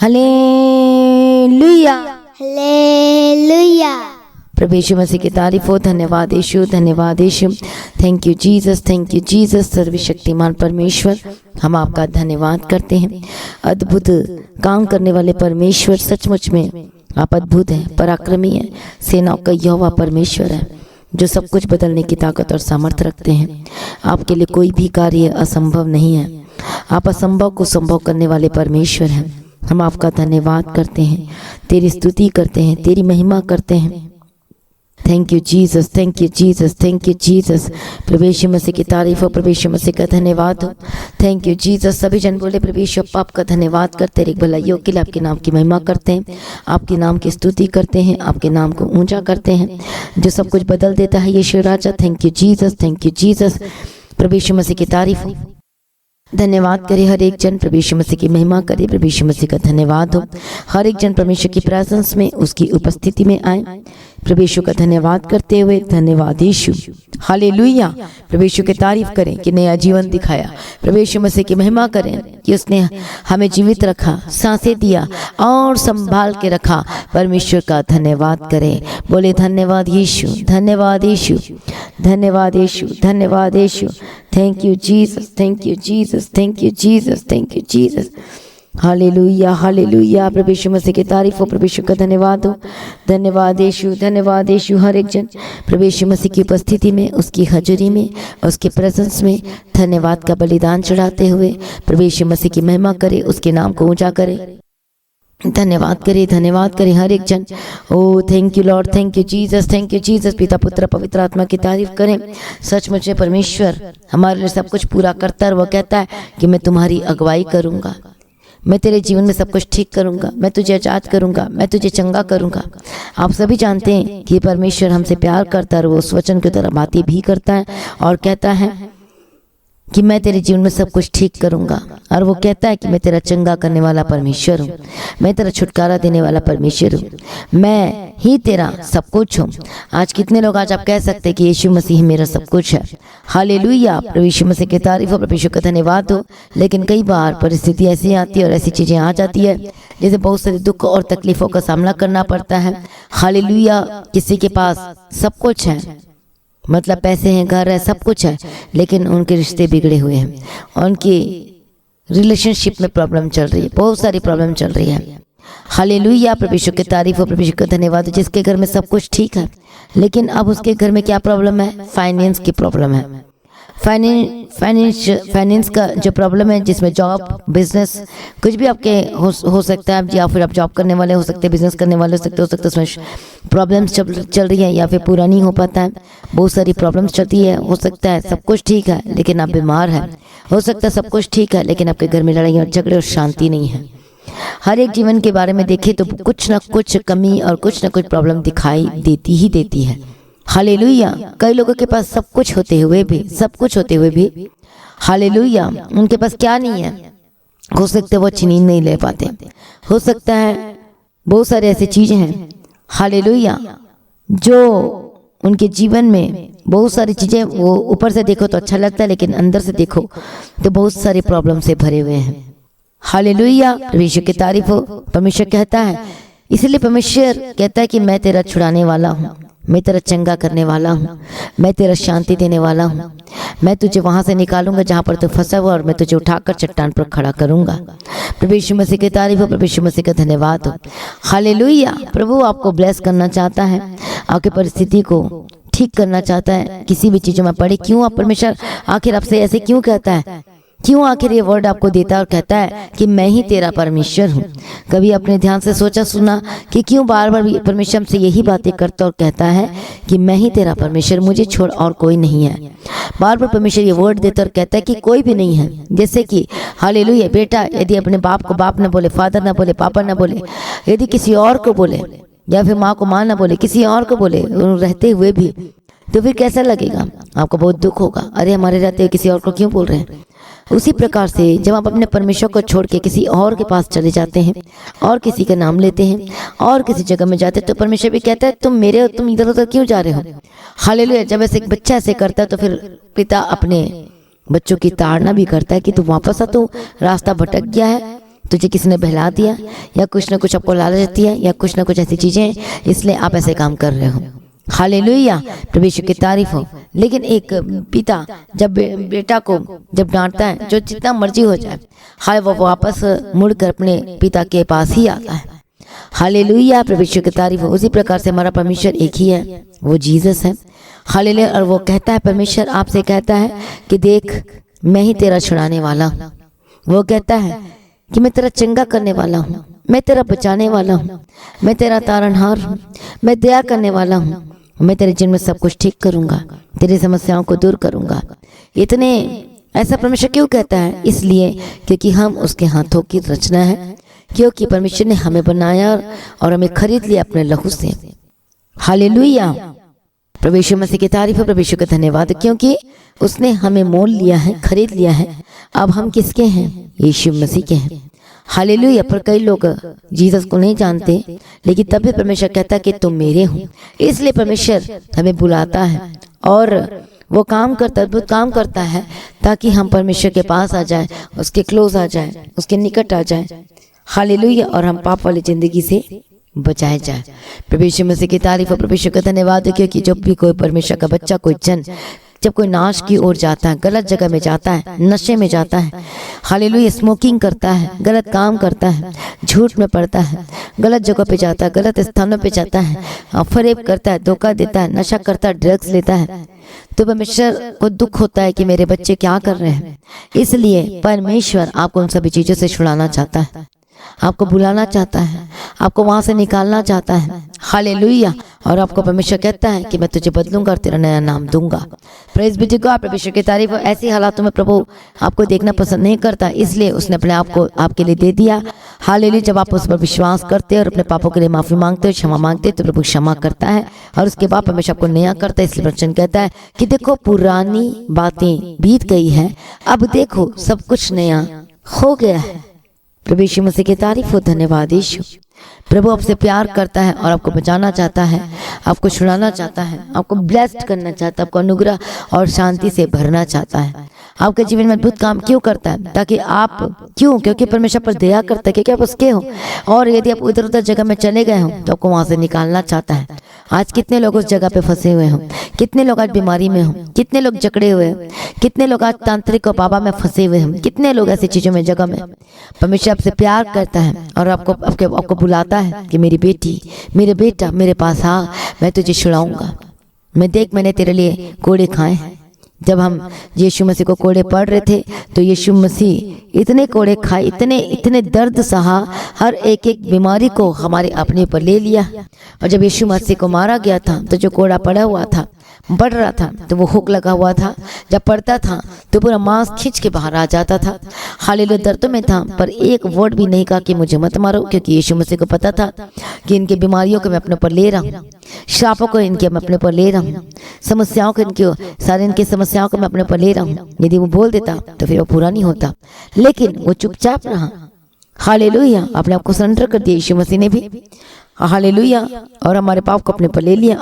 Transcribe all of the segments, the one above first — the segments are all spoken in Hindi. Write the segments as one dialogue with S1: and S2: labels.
S1: Hallelujah
S2: hallelujah.
S1: प्रभु यीशु मसीह की तारीफ हो। धन्यवाद यीशु, धन्यवाद Yeshu. Thank you Jesus, thank you Jesus. सर्वशक्तिमान परमेश्वर, हम आपका धन्यवाद करते हैं। अद्भुत काम करने वाले परमेश्वर, सचमुच में आप अद्भुत हैं, पराक्रमी हैं, सेनाओं का यहोवा परमेश्वर है, जो सब कुछ बदलने की ताकत और सामर्थ्य रखते हैं। आपके लिए कोई भी कार्य असंभव नहीं है। आप असंभव को संभव करने वाले परमेश्वर हैं। हम आपका धन्यवाद करते हैं, तेरी स्तुति करते हैं, तेरी महिमा करते हैं। Thank you Jesus, thank you Jesus, thank you Jesus. प्रभु यीशु मसीह की तारीफ हो, प्रभु यीशु मसीह का धन्यवाद हो। Thank you Jesus. सभी जन बोले प्रभु यीशु आपका धन्यवाद करते, एक भलाइयों के लिए आपके नाम की महिमा करते हैं, आपके नाम की स्तुति करते हैं, आपके नाम को ऊंचा करते हैं, जो सब कुछ बदल देता है यीशु राजा। Thank you Jesus, thank you Jesus. प्रभु यीशु मसीह की तारीफ हो। धन्यवाद करे हर एक जन, प्रभु यीशु मसीह की महिमा करे, प्रभु यीशु मसीह का धन्यवाद हो। हर एक जन परमेश्वर की प्रेजेंस में, उसकी उपस्थिति में आए, प्रभु यीशु का धन्यवाद करते हुए। धन्यवाद यीशु, हालेलुया। प्रभु यीशु की तारीफ करें कि नया जीवन दिखाया। प्रभु यीशु मसीह की महिमा करें कि उसने हमें जीवित रखा, सांसें दिया और संभाल के रखा। परमेश्वर का धन्यवाद करें। बोले धन्यवाद यीशु, धन्यवाद यीशु, धन्यवाद यीशु, धन्यवाद Yeshu. Thank you Jesus, thank you Jesus, thank you Jesus, thank you Jesus. Hallelujah, hallelujah. प्रभु यीशु मसीह की तारीफ हो, प्रभु यीशु का धन्यवाद हो। धन्यवाद यीशु, धन्यवाद यीशु। हर एक जन प्रभु यीशु मसीह की उपस्थिति में, उसकी हजूरी में, उसके प्रेजेंस में धन्यवाद का बलिदान चढ़ाते हुए प्रभु यीशु मसीह की महिमा करे, उसके नाम को ऊंचा करे। धन्यवाद करे, धन्यवाद करे हर एक जन। Oh thank you Lord, thank you Jesus, thank you Jesus. पिता पुत्र पवित्र आत्मा की तारीफ करें। सचमुच में परमेश्वर हमारे लिए सब कुछ पूरा करता है। वह कहता है कि मैं तुम्हारी अगुवाई करूंगा, मैं तेरे जीवन में सब कुछ ठीक करूंगा, मैं तुझे आजाद करूंगा, मैं तुझे चंगा करूंगा। आप सभी जानते हैं कि परमेश्वर हमसे प्यार करता है, वो उस वचन की तरह बातें भी करता है और कहता है कि मैं तेरे जीवन में सब कुछ ठीक करूंगा। और वो कहता है कि मैं तेरा चंगा करने वाला परमेश्वर हूँ, मैं तेरा छुटकारा देने वाला परमेश्वर हूँ, मैं ही तेरा सब कुछ हूँ। आज कितने लोग आज आप कह सकते हैं कि यीशु मसीह मेरा सब कुछ है। हालेलुया। प्रभु यीशु मसीह की तारीफ हो, प्रभु यीशु का धन्यवाद हो। लेकिन कई बार परिस्थिति ऐसी आती है और ऐसी चीज़ें आ जाती है जैसे बहुत सारे दुख और तकलीफों का सामना करना पड़ता है। हालेलुया। किसी के पास सब कुछ है, मतलब पैसे हैं, घर है, सब कुछ है, लेकिन उनके रिश्ते बिगड़े हुए हैं, उनकी रिलेशनशिप में प्रॉब्लम चल रही है, बहुत सारी प्रॉब्लम चल रही है। हालेलुया। प्रभु यीशु की तारीफ हो, प्रभु यीशु का धन्यवाद हो। जिसके घर में सब कुछ ठीक है, लेकिन अब उसके घर में क्या प्रॉब्लम है? फाइनेंस की प्रॉब्लम है। फाइनेंस का जो प्रॉब्लम है, जिसमें जॉब, बिजनेस, कुछ भी आपके हो सकता है, या फिर आप जॉब करने वाले हो सकते हैं, बिजनेस करने वाले हो सकते हैं, उसमें प्रॉब्लम्स चल रही है या फिर पूरा नहीं हो पाता है, बहुत सारी प्रॉब्लम्स चलती है। हो सकता है सब कुछ ठीक है लेकिन आप बीमार हैं, हो सकता है सब कुछ ठीक है लेकिन आपके घर में लड़ाई और झगड़े और शांति नहीं है। हर एक जीवन के बारे में देखें तो कुछ ना कुछ कमी और कुछ ना कुछ प्रॉब्लम दिखाई देती ही देती है। हालेलुया। कई लोगों के पास सब कुछ होते हुए भी हालेलुया, उनके पास क्या नहीं है? हो सकता है वो अच्छी नींद नहीं ले पाते, हो सकता है बहुत सारे ऐसी चीजें हैं, हालेलुया, जो उनके जीवन में बहुत सारी चीजें, वो ऊपर से देखो तो अच्छा लगता है लेकिन अंदर से देखो तो बहुत सारी प्रॉब्लम से भरे हुए हैं। हालेलुया। परमेश्वर की तारीफ हो। परमेश्वर कहता है, इसलिए परमेश्वर कहता है कि मैं तेरा छुड़ाने वाला हूँ, मैं तेरा चंगा करने वाला हूँ, मैं तेरा शांति देने वाला हूँ, मैं तुझे वहाँ से निकालूंगा जहाँ पर तू फंसा हुआ और मैं तुझे उठाकर चट्टान पर खड़ा करूँगा। प्रभु यीशु मसीह की तारीफ हो, प्रभु यीशु मसीह का धन्यवाद हो। हालेलुया। प्रभु आपको ब्लेस करना चाहता है, आपकी परिस्थिति को ठीक करना चाहता है। किसी भी चीज़ों में पड़े, क्यों आप परमेश्वर आखिर आपसे ऐसे क्यों कहता है? क्यों आखिर ये वर्ड आपको देता है और कहता है कि मैं ही तेरा परमेश्वर हूँ? कभी अपने ध्यान से सोचा सुना कि क्यों बार बार परमेश्वर हमसे यही बातें करता और कहता है कि मैं ही तेरा परमेश्वर, मुझे छोड़ और कोई नहीं है। बार बार परमेश्वर ये वर्ड देता और कहता है कि कोई भी नहीं है। जैसे कि हालेलुया, बेटा यदि अपने बाप को बाप ना बोले, फादर ना बोले, पापा ना बोले, यदि किसी और को बोले, या फिर माँ को माँ ना बोले, किसी और को बोले रहते हुए भी, तो फिर कैसा लगेगा? आपको बहुत दुख होगा, अरे हमारे रहते हुए किसी और को क्यों बोल रहे हैं। उसी प्रकार से जब आप अपने परमेश्वर को छोड़ के किसी और के पास चले जाते हैं और किसी का नाम लेते हैं और किसी जगह में जाते हैं, तो परमेश्वर भी कहता है तुम मेरे हो, तुम इधर उधर क्यों जा रहे हो। हालेलुया। जब ऐसे एक बच्चा ऐसे करता है तो फिर पिता अपने बच्चों की ताड़ना भी करता है कि तू वापस आ, तू रास्ता भटक गया है, तुझे किसी ने बहला दिया या कुछ ना कुछ आपको लालच दिया या कुछ ना कुछ ऐसी चीज़ें, इसलिए आप ऐसे काम कर रहे हो। हालेलुया, प्रभु यीशु की तारीफ हो। लेकिन एक पिता जब बेटा को जब डांटता है, जो जितना मर्जी हो जाए, हाय वो वापस मुड़कर अपने पिता के पास ही आता है। हालेलुया, प्रभु यीशु की तारीफ हो। उसी प्रकार से हमारा परमेश्वर एक ही है, वो जीसस है। हालेलुया, और वो कहता है, परमेश्वर आपसे कहता है कि देख मैं ही तेरा छुड़ाने वाला हूँ। वो कहता है कि मैं तेरा चंगा करने वाला हूँ, मैं तेरा बचाने वाला हूँ, मैं तेरा तारनहार हूँ, मैं दया करने वाला हूँ, मैं तेरे जीवन में सब कुछ ठीक करूँगा, तेरी समस्याओं को दूर करूँगा। इतने ऐसा परमेश्वर क्यों कहता है? इसलिए क्योंकि हम उसके हाथों की रचना है, क्योंकि परमेश्वर ने हमें बनाया और हमें खरीद लिया अपने लहू से। हालेलुया, प्रभु यीशु मसीह की तारीफ है, प्रभु यीशु का धन्यवाद, क्योंकि उसने हमें मोल लिया है, खरीद लिया है। अब हम किसके हैं? यीशु मसीह के हैं। हालेलुया। पर कई लोग जीसस को नहीं जानते, लेकिन तब भी परमेश्वर कहता है कि तुम मेरे हो। इसलिए परमेश्वर हमें बुलाता है और वो काम करता, अद्भुत काम करता है, ताकि हम परमेश्वर के पास आ जाए, उसके क्लोज आ जाए, उसके निकट आ जाए। हालेलुया, और हम पाप वाली जिंदगी से बचाए जाए। प्रभु यीशु मसीह की तारीफ और प्रभु यीशु का धन्यवाद, क्योंकि जब भी कोई परमेश्वर का बच्चा, कोई जन जब कोई नाश की ओर जाता है, गलत जगह में जाता है, नशे में जाता है, हालेलुया, स्मोकिंग करता है, गलत काम करता है, झूठ में पड़ता है, गलत जगह पे जाता है, गलत स्थानों पे जाता है, फरेब करता है, धोखा देता है, नशा करता है, ड्रग्स लेता है, तो परमेश्वर को दुख होता है कि मेरे बच्चे क्या कर रहे हैं। इसलिए परमेश्वर आपको उन सभी चीज़ों से छुड़ाना चाहता है, आपको बुलाना चाहता है, आपको वहां से निकालना चाहता है। हालेलुया, और आपको परमेश्वर कहता है कि मैं तुझे बदलूंगा और तेरा नया नाम दूंगा। प्रेज बी टू गॉड, परमेश्वर की तारीफ हो। ऐसी हालातों में प्रभु आपको देखना पसंद नहीं करता, इसलिए उसने अपने आप को आपके लिए दे दिया। हालेलुया, जब आप उस पर विश्वास करते और अपने पापों के लिए माफी मांगते हो, क्षमा मांगते हो, तो प्रभु क्षमा करता है और उसके बाद परमेश्वर आपको नया करता है। इसलिए वचन कहता है कि देखो पुरानी बातें बीत गई है, अब देखो सब कुछ नया हो गया है। प्रभु यीशु मसीह की तारीफ हो, धन्यवाद यीशु। प्रभु आपसे प्यार करता है और आपको बचाना चाहता है, आपको छुड़ाना चाहता है, आपको ब्लेस्ड करना चाहता है, आपको अनुग्रह और शांति से भरना चाहता है। आपके जीवन में अद्भुत काम क्यों करता है? ताकि आप क्यों? क्योंकि परमेश्वर पर दया करता है, क्योंकि आप उसके हो। और यदि आप उधर उधर जगह में चले गए हो तो आपको वहां से निकालना चाहता है। आज कितने लोग उस जगह पे फंसे हुए हों, कितने लोग आज बीमारी में हों, कितने लोग जकड़े हुए हैं, कितने लोग आज तांत्रिक और बाबा में फंसे हुए हैं, कितने लोग ऐसी चीजों में जगह में। परमेश्वर आपसे प्यार करता है और आपको बुलाता है कि मेरी बेटी, मेरे बेटा, मेरे पास आ, मैं तुझे छुड़ाऊंगा। मैं देख, मैंने तेरे लिए कोड़े खाए हैं। जब हम यीशु मसीह को कोड़े पड़ रहे थे तो यीशु मसीह इतने कोड़े खाए, इतने दर्द सहा, हर एक एक बीमारी को हमारे अपने पर ले लिया। और जब यीशु मसीह को मारा गया था तो जो कोड़ा पड़ा हुआ था, बढ़ रहा था, तो वो हुक लगा हुआ था, जब पड़ता था तो पूरा मांस खींच के बाहर आ जाता था। हालेलुया, दर्द में था, पर एक वर्ड भी नहीं कहा कि मुझे मत मारो, क्योंकि यीशु मसीह को पता था कि इनके बीमारियों को मैं अपने ऊपर ले रहा हूँ, श्रापों को इनके मैं अपने ऊपर ले रहा हूँ, समस्याओं को इनकी समस्याओं को मैं अपने ऊपर ले रहा हूँ। यदि वो बोल देता तो फिर वो पूरा नहीं होता, लेकिन वो चुपचाप रहा। हालेलुया, अपने आप को सरेंडर कर दिया यीशु मसीह ने भी। हालेलुया, और हमारे पाप को अपने ऊपर ले लिया।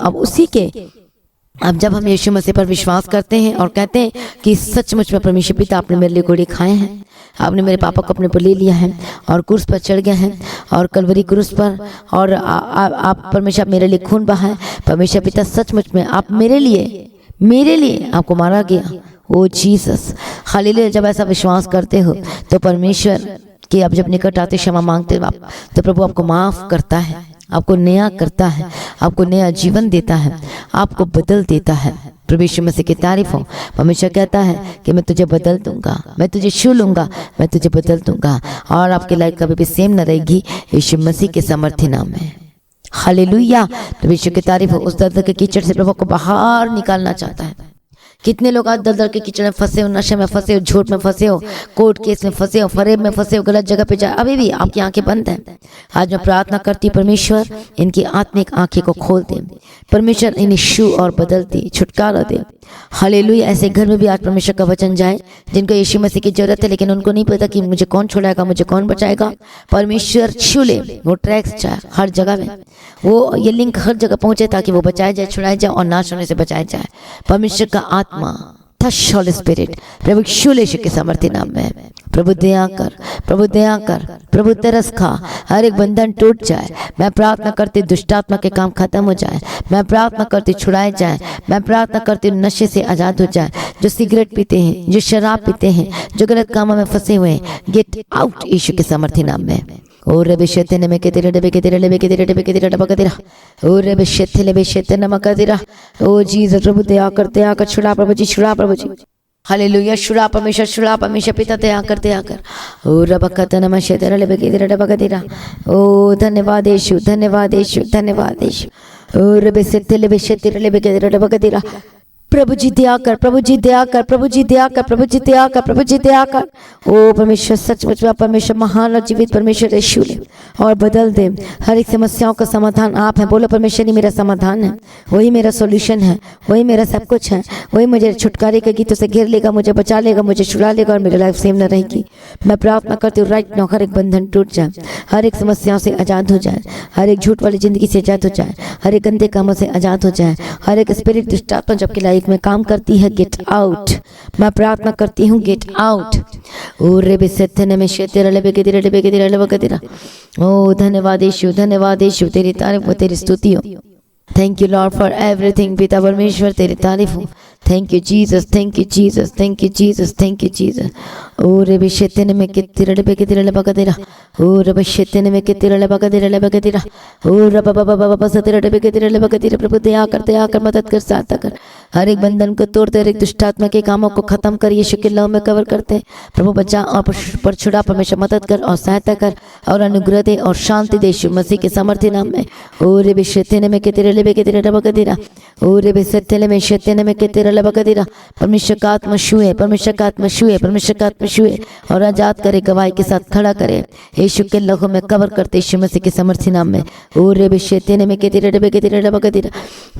S1: अब जब हम यीशु मसीह पर विश्वास करते हैं और कहते हैं कि सचमुच में परमेश्वर पिता, आपने मेरे लिए कोड़े खाए हैं, आपने मेरे पापा को अपने पर ले लिया है और क्रूस पर चढ़ गए हैं, और कलवरी क्रूस पर, और आप परमेश्वर मेरे लिए खून बहा है। परमेश्वर पिता, सचमुच में आप मेरे लिए आपको मारा गया। ओ जीसस, हालेलुया। जब ऐसा विश्वास करते हो तो परमेश्वर के आप जब निकट आते, क्षमा मांगते हो आप, तो प्रभु आपको माफ करता है, आपको नया करता है, आपको नया जीवन देता है, आपको बदल देता है। प्रभु यीशु मसीह की तारीफ हो। परमेश्वर कहता है कि मैं तुझे बदल दूंगा, मैं तुझे छू लूंगा, मैं तुझे बदल दूंगा, और आपकी लाइफ कभी भी सेम न रहेगी, यीशु मसीह के सामर्थ्य नाम में। हालेलुया, प्रभु यीशु की तारीफ हो। उस दर्द के कीचड़ से प्रभु को बाहर निकालना चाहता है। कितने लोग आज दलदल के कीचड़ में फंसे हो, नशे में फंसे हो, झूठ में फंसे हो, कोर्ट केस में फंसे हो, फरेब में फंसे हो, गलत जगह पे जाए, अभी भी आपकी आंखें बंद हैं। आज मैं प्रार्थना करती हूँ, परमेश्वर इनकी आत्मिक आंखें को खोल दे, परमेश्वर इन्हें छू और बदल दे, छुटकारा दे। हालेलुया। ऐसे घर में भी आज परमेश्वर का वचन जाए जिनको यीशु मसीह की जरूरत है, लेकिन उनको नहीं पता कि मुझे कौन छुड़ाएगा, मुझे कौन बचाएगा। परमेश्वर छू ले, वो ट्रैक्स जाए हर जगह में, वो ये लिंक हर जगह पहुंचे, ताकि वो बचाया जाए, छुड़ाया जाए और नाश होने से बचाया जाए। परमेश्वर का आत्मा, touch Holy Spirit, प्रभु यीशु के सामर्थ्य नाम में प्रभु दया कर, प्रभु दया कर, प्रभु तरस खा, हर एक बंधन टूट जाए। मैं प्रार्थना करती दुष्टात्मा के काम खत्म हो जाए। मैं प्रार्थना करती छुड़ाए जाए। मैं प्रार्थना करती नशे से आजाद हो जाए। जो सिगरेट पीते हैं, जो शराब पीते हैं, जो गलत कामों में फंसे हुए हैं, गेट आउट यीशु के सामर्थ्य नाम में। ओ रे बेशेते ने में के तेरे डबे के तेरे डबे के तेरे डबे के तेरे डबा का तेरा, ओ रे बेशेते ले बेशेते नमक का तेरा। ओ जीसस प्रभु दया करते आकर छुड़ा प्रभु जी, छुड़ा प्रभु जी। हालेलुया, छुड़ा परमेश्वर, छुड़ा परमेश्वर पिता दया कर दया कर। ओ रबकत नमः तेरे डबे के तेरे डबा का तेरा। ओ धन्यवाद यीशु, धन्यवाद यीशु, धन्यवाद यीशु। ओ रे बेशेते ले बेशेते ले बे के तेरे डबा का तेरा। प्रभु जी दया कर, प्रभु जी दया कर, प्रभु जी दया कर, प्रभु जी दया कर, प्रभु जी दया कर। ओ परमेश्वर सचमुच में परमेश्वर महान और जीवित परमेश्वर यीशु ले और बदल दे। हर एक समस्याओं का समाधान आप हैं। बोलो परमेश्वर ही मेरा समाधान है, वही मेरा सॉल्यूशन है, वही मेरा सब कुछ है। वही मुझे छुटकारे के गीतों से घेर लेगा, मुझे बचा लेगा, मुझे छुड़ा लेगा और मेरी लाइफ सेम न रहेगी। मैं प्रार्थना करती हूँ राइट नाउ हर एक बंधन टूट जाए, हर एक समस्याओं से आज़ाद हो जाए, हर एक झूठ वाली जिंदगी से आज़ाद हो जाए, हर एक गंदे कामों से आज़ाद हो जाए, हर एक स्पिरिट दुष्टात्मा जबकि लाइफ में काम करती है गेट आउट। मैं प्रार्थना करती हूँ गेट आउट। ओ रे बेसत्ते में शेतेरा लेबे के तेरे लेबे के तेरे लेबे के तेरा। ओ धन्यवाद यीशु, धन्यवाद यीशु, तेरी तारीफ हो, तेरी स्तुति हो। Thank you Lord for everything. पिता परमेश्वर तेरी तारीफ हो। Thank you Jesus, thank you Jesus, thank you Jesus, thank you Jesus. ओ रे बेशेते में के तेरे लेबे के तेरे लेबे के तेरा। ओ रे बेशेते में के तेरे लेबे के तेरे लेबे के तेरा। ओ रे बाबा बाबा बाबा से तेरे लेबे के तेरे लेबे के तेरे। प्रभु दया कर, मदद कर, सहायता कर। हर एक बंधन को तोड़ते, हर एक दुष्टात्मा के कामों को खत्म कर यीशु के लहू में कवर करते। प्रभु बचा और पर छुड़ा, परमेश्वर मदद कर और सहायता कर और अनुग्रह दे और शांति दे यीशु मसीह के सामर्थ्य नाम में। ओ रे बेशेते में के तेरे लेबे के तेरे लेबे के तेरा। ओ रे बेशेते में शेते में के तेरे लेबे के तेरा। परमेश्वर का आत्मा छुए, परमेश्वर का आत्मा छुए, परमेश्वर का आत्मा छुए और आजाद करे, गवाही के साथ खड़ा करे यीशु के लहू में कवर करते यीशु मसीह के सामर्थ्य नाम में। ओ रे बेशेते में के तेरे लेबे के तेरे लेबे के तेरा।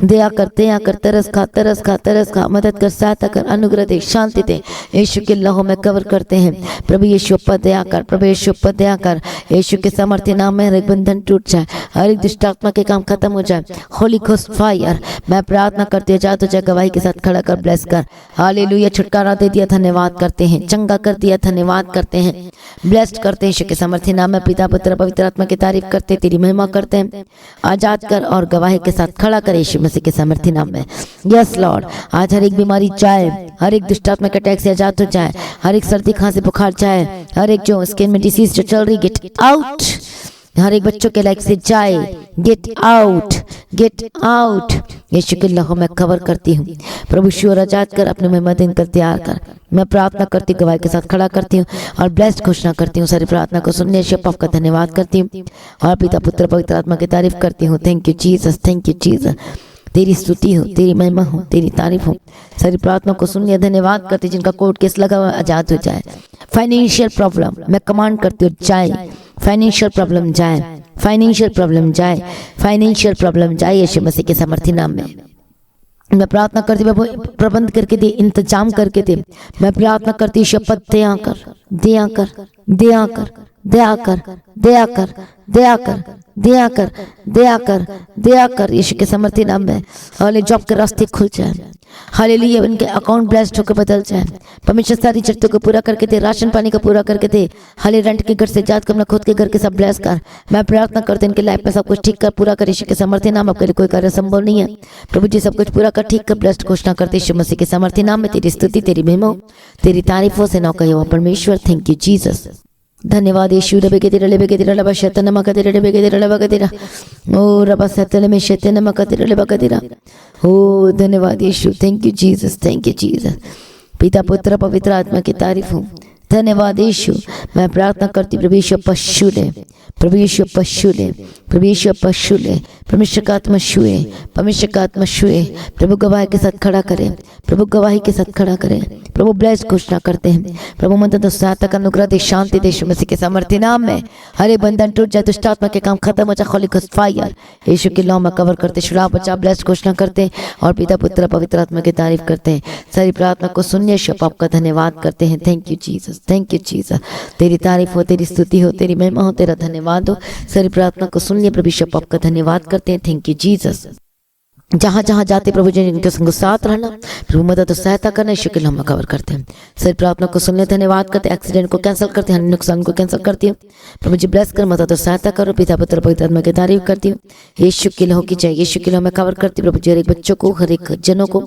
S1: दया कर, तरस खा, तरस खा, तरस खा, मदद कर, सहायता कर, अनुग्रह दे, शांति दे, यीशु के लहू में कवर करते हैं। प्रभु यीशु पर दया कर, प्रभु यीशु पर दया कर। यीशु के सामर्थ्य नाम में हर एक बंधन टूट जाए, हर एक दुष्टात्मा के काम खत्म हो जाए। Holi ghost fire. मैं प्रार्थना करती हूँ, जा तो जा, गवाही के साथ खड़ा कर, ब्लेस कर। हालेलुया, छुटकारा दे दिया, धन्यवाद करते हैं। चंगा कर दिया, धन्यवाद करते हैं। ब्लेस्ड करते हैं यीशु के सामर्थ्य नाम में। पिता पुत्र पवित्र आत्मा की तारीफ करते, तेरी महिमा करते हैं। आजाद कर और गवाही के साथ खड़ा कर यीशु मसीह के सामर्थ्य नाम में। यस लॉर्ड, आज हर एक बीमारी जाए, हर एक दुष्टात्मा के अटैक से आजाद हो जाए, हर एक सर्दी खांसी बुखार जाए, हर एक जो स्किन में डिसीज जो चल रही गेट आउट, हर एक बच्चों के लाइफ से जाए, गेट आउट, गेट आउट। यीशु के लहू में कवर करती हूँ। प्रभु शिव आजाद कर, अपने महिमा दिन कर, तैयार कर। मैं प्रार्थना करती गवाही के साथ खड़ा करती हूँ और ब्लेस्ड घोषणा करती हूँ। सारी प्रार्थना को सुनने यीशु आपका धन्यवाद करती हूँ और पिता पुत्र पवित्र आत्मा की तारीफ करती हूँ। Thank you Jesus, thank you Jesus. तेरी स्तुति हो, तेरी महिमा हो, तेरी तारीफ हो। सारी प्रार्थना को सुनिए, धन्यवाद करती। जिनका कोर्ट केस लगा हुआ आजाद हो जाए। फाइनेंशियल प्रॉब्लम मैं कमांड करती हूँ जाए, फाइनेंशियल प्रॉब्लम जाए, फाइनेंशियल प्रॉब्लम जाए, फाइनेंशियल प्रॉब्लम जाए यीशु मसीह के सामर्थ्य नाम में। मैं प्रार्थना करती हूँ प्रबंध करके दे, इंतजाम करके दे। मैं प्रार्थना करती हूँ शपथ दया कर, दया कर, दया कर, दया कर, दया कर, दया कर, दया कर, दया कर, दया कर यीशु के सामर्थ्य नाम में। हाले जॉब के रास्ते खुल जाए, हालेलुया, उनके अकाउंट ब्लेस्ड होकर बदल जाए। परमेश्वर सारी जरूरतों को पूरा करके दे, राशन पानी का पूरा करके दे। हाले रेंट के घर से जात कर, अपना खुद के घर के सब ब्लेस कर। मैं प्रार्थना करते इनके लाइफ में सब कुछ ठीक कर, पूरा कर यीशु के सामर्थ्य नाम। आपके लिए कोई कार्य संभव नहीं है। प्रभु जी सब कुछ पूरा कर, ठीक कर, ब्लेस्ड घोषणा करते यीशु मसीह के सामर्थ्य नाम में। तेरी स्तुति, तेरी महिमा, तेरी तारीफों से नौ कहो परमेश्वर। थैंक यू जीसस, धन्यवाद यीशु। रबे के तेरे लेबे के तेरे लबा शैतान नमक तेरे लेबे के तेरे लबा के तेरा। ओ रबा शैतान में शैतान नमक तेरे लेबा के तेरा। ओ धन्यवाद Yeshu, thank you Jesus, thank you Jesus. पिता पुत्र पवित्र आत्मा की तारीफ हो। धन्यवाद यीशु। मैं प्रार्थना करती प्रभु यीशु पशु ले, प्रभु यीशु पशु ले, प्रभु यीशु पशु ले। परमेश्वर का आत्मा छुए, परमेश्वर का आत्मा छुए। प्रभु गवाही के साथ खड़ा करें, प्रभु गवाही के साथ खड़ा करें। प्रभु ब्लेस घोषणा करते हैं। प्रभु मदद और सहायता का अनुग्रह दे, शांति दे यीशु मसीह के सामर्थ्य नाम में। हरे बंधन टूट जाए, दुष्ट आत्मा के काम खत्म हो जाए। होली घोस्ट फायर यीशु के नाम में कवर करते, छुड़ा बचा, ब्लेस घोषणा करते और पिता पुत्र पवित्र आत्मा की तारीफ करते हैं। सारी प्रार्थना को सुनिए, शप आपका धन्यवाद करते हैं। Thank you Jesus, thank you Jesus. तेरी तारीफ हो, तेरी स्तुति हो, तेरी महिमा हो, तेरा धन्यवाद हो। सारी प्रार्थना को सुनिए प्रभु, शप आपका धन्यवाद करते हैं। थैंक यू जीसस, जहाँ जहाँ जाते प्रभु जी इनके संग साथ रहना, प्रभु मदद और सहायता करना, यीशु के नाम में कवर करते हैं। सर प्रार्थना को सुनने धन्यवाद करते हैं, एक्सीडेंट को कैंसिल करते हैं, नुकसान को कैंसिल करती हूँ। प्रभु जी ब्लेस कर, मदद और सहायता करो। पिता पुत्र पवित्र आत्मा की तारीफ करती हूँ। यीशु के लहू की जय, यीशु के लहू में कवर करती हूँ। प्रभु जी हर एक बच्चों को, हर एक जनों को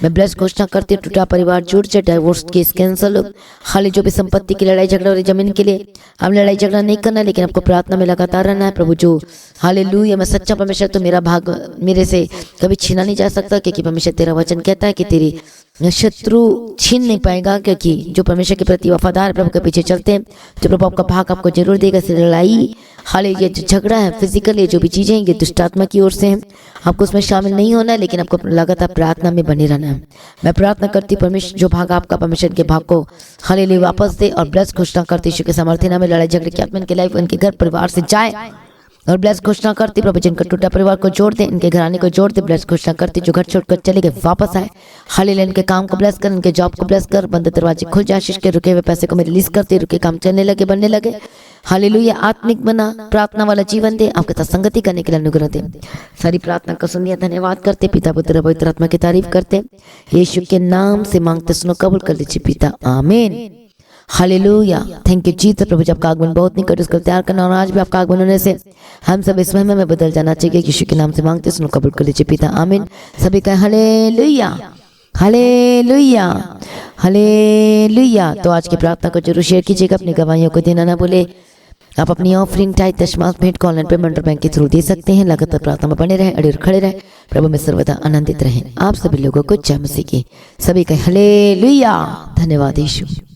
S1: मैं ब्लेस घोषणा करती हूँ। टूटा परिवार जुड़ जाए, डाइवोर्स केस कैंसिल हो। हाल जो भी संपत्ति की लड़ाई झगड़ा हो रही, जमीन के लिए हम लड़ाई झगड़ा नहीं करना है, लेकिन आपको प्रार्थना में लगातार रहना है। प्रभु जो हालेलुया, मैं सच्चा परमेश्वर, तो मेरा भाग मेरे से कभी छीना नहीं जा सकता, क्योंकि परमेश्वर तेरा वचन कहता है कि तेरी शत्रु छीन नहीं पाएगा, क्योंकि जो परमेश्वर के प्रति वफादार प्रभु के पीछे चलते हैं, जो प्रभु आपका भाग आपको जरूर देगा। इस लड़ाई हाले ये जो झगड़ा है, फिजिकल ये जो भी चीजें हैं, ये दुष्ट आत्मा की ओर से हैं। आपको उसमें शामिल नहीं होना है, लेकिन आपको लगातार प्रार्थना में बने रहना है। मैं प्रार्थना करती हूँ परमेश्वर जो भाग आपका, परमेश्वर के भाग को हालेलुया वापस दे, और ब्लेस घोषणा करती यीशु के सामर्थ्य नाम में लड़ाई झगड़े की आत्मा इनके लाइफ, इनके घर परिवार से जाए, और ब्लेस घोषणा करती प्रभु जिनका टूटा परिवार को जोड़ दे, इनके घराने को जोड़ दे। ब्लेस घोषणा करती जो घर छोड़कर चले गए वापस आए। हालेलुया, इनके काम को ब्लेस कर, इनके जॉब को ब्लेस कर, बंद दरवाजे खुल जाए, आशीष के रुके हुए पैसे को मैं रिलीज करती, रुके काम चलने लगे, बनने लगे। हालेलुया, आत्मिक बना, प्रार्थना वाला जीवन दे, आपके साथ संगति करने के लिए अनुग्रह दे। सारी प्रार्थना को सुनिए, धन्यवाद करते, पिता पुत्र पवित्र आत्मा की तारीफ करते, यीशु के नाम से मांगते सुनो, कबूल कर लीजिए पिता, आमीन। Hallelujah, thank you Jesus. प्रभु जी आपका आगमन बहुत निकट, उसको तैयार करना, और आज भी आपका आगमन होने से हम सब इस महिमा में बदल जाना चाहिए। यीशु के नाम से मांगते सुनो, कबूल कर लीजिए पिता, आमीन। सभी का हालेलुया, हालेलुया, हालेलुया। तो आज की प्रार्थना को जरूर शेयर कीजिएगा, अपनी गवाहियों को देना ना भूले। आप अपनी ऑफरिंग, टाइट, दशमांश, भेंट को ऑनलाइन पेमेंट और बैंक के थ्रू दे सकते हैं। लगातार प्रार्थना में बने रहें, अड़े और खड़े रहें, प्रभु में सर्वदा आनंदित रहें। आप सभी लोगों को जय मसीह की। सभी का हालेलुया, धन्यवाद यीशु।